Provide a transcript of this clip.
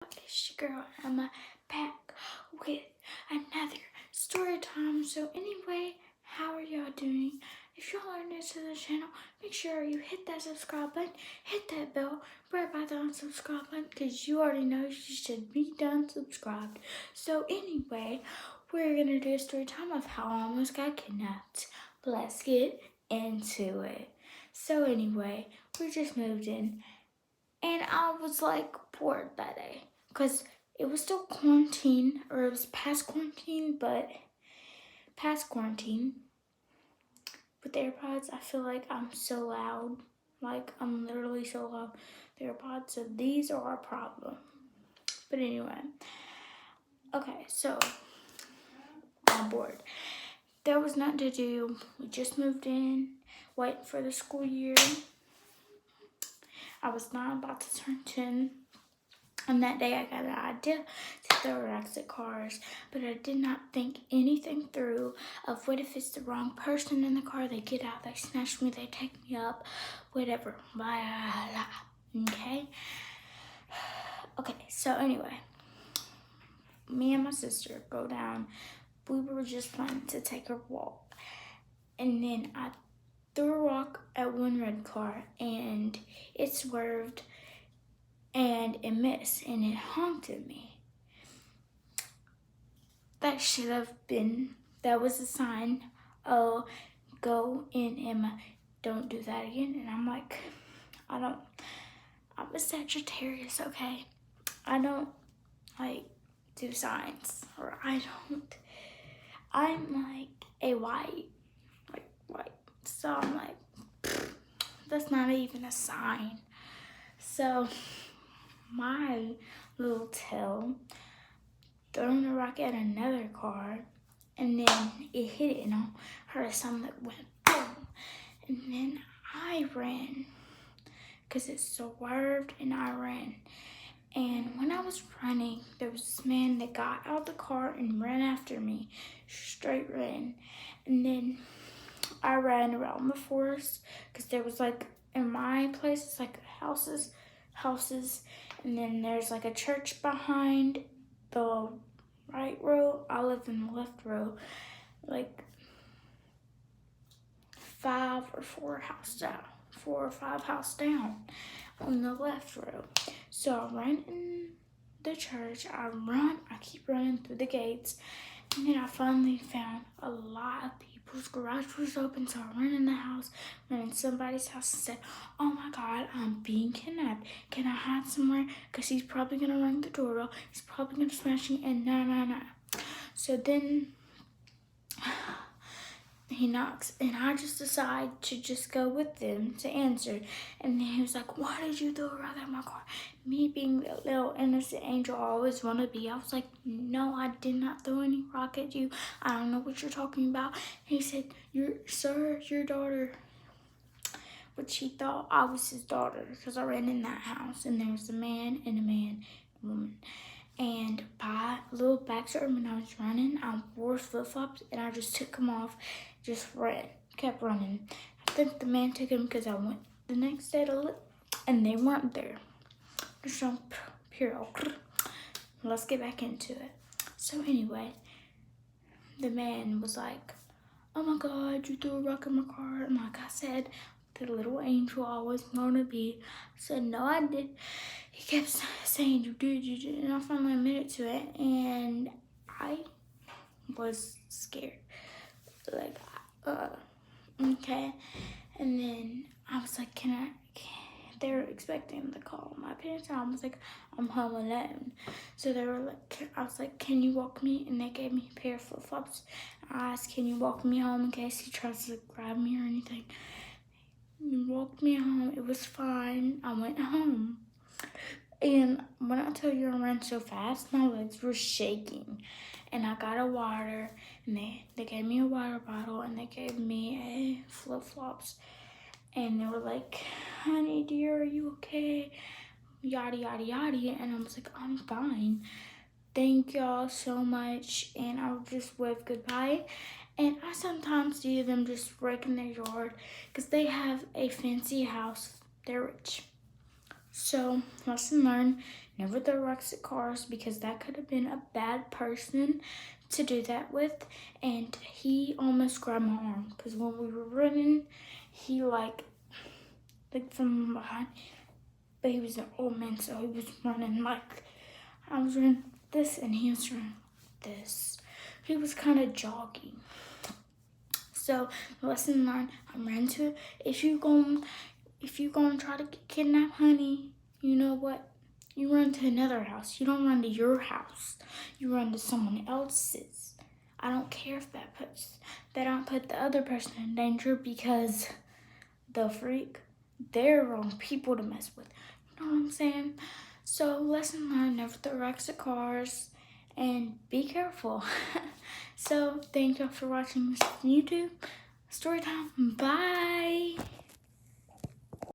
It's your girl Emma back with another story time. So anyway, how are y'all doing? If y'all are new to the channel, make sure you hit that subscribe button, hit that bell right by the unsubscribe button, because you already know you should be done subscribed. So anyway, we're gonna do a story time of how I almost got kidnapped. Let's get into it. So anyway, we just moved in. And I was like bored that day because it was still quarantine, or it was past quarantine. With the AirPods, I feel like I'm so loud. Like, I'm literally so loud. The AirPods, so these are a problem. But anyway, okay, so I'm bored. There was nothing to do. We just moved in, waiting for the school year. I was not about to turn 10. On that day, I got an idea to throw rocks at cars, but I did not think anything through of what if it's the wrong person in the car, they get out, they snatch me, they take me up, whatever, blah, blah. Okay? Okay, so anyway, me and my sister go down. We were just planning to take a walk, and then I threw a rock at one red car, and it swerved, and it missed, and it honked at me. That should have been, that was a sign. Oh, go in, Emma, don't do that again. And I'm like, I'm a Sagittarius, okay? I don't like do signs, or I'm like a white. So I'm like, that's not even a sign. So my little tail throwing a rock at another car, and then it hit it, and I heard a sound that went boom. And then I ran, because it swerved, and I ran. And when I was running, there was this man that got out of the car and ran after me, straight ran. And then I ran around the forest, because there was like, in my place, it's like houses, and then there's like a church behind the right row. I live in the left row, like 4 or 5 houses down on the left row. So I run in the church, I keep running through the gates, and then I finally found a lot of people's garage was open. So I ran in the house, ran in somebody's house, and said, oh my God, I'm being kidnapped. Can I hide somewhere? Because he's probably going to ring the doorbell. He's probably going to smash me, and no. So then he knocks, and I just decide to just go with them to answer. And then he was like, why did you throw a rock at my car? Me being the little innocent angel I always want to be, I was like, no, I did not throw any rock at you. I don't know what you're talking about. And he said, your daughter, which he thought I was his daughter, because I ran in that house, and there was a man and a woman. And by little backstory, when I was running, I wore flip-flops, and I just took them off, just kept running. I think the man took them because I went the next day to look, and they weren't there. So, let's get back into it. So anyway, the man was like, oh my God, you threw a rock in my car. And like I said, the little angel I always want to be. I said, no, I did. He kept saying, you did. And I finally admitted to it. And I was scared. Like, okay. And then I was like, they were expecting to call my parents, and I was like, I'm home alone. So they were like, I was like, can you walk me? And they gave me a pair of flip-flops. I asked, can you walk me home in case he tries to grab me or anything? He walked me home. It was fine. I went home. And when I tell you I ran so fast, my legs were shaking. And I got a water, and they gave me a water bottle, and they gave me a flip-flops. And they were like, honey, dear, are you okay? Yada, yada, yada. And I was like, I'm fine. Thank y'all so much. And I would just wave goodbye. And I sometimes see them just raking their yard because they have a fancy house. They're rich. So, lesson learned, Never throw rocks at cars, because that could have been a bad person to do that with. And he almost grabbed my arm, because when we were running, he like from behind, but he was an old man, so he was running like I was running this and he was running this. He was kind of jogging. So lesson learned, I'm running to, if you gonna try to kidnap Honey, you know what? You run to another house. You don't run to your house. You run to someone else's. I don't care if they don't put the other person in danger, because the freak, they're wrong people to mess with. You know what I'm saying? So lesson learned, never throw rocks at cars, and be careful. So thank y'all for watching this YouTube story time. Bye.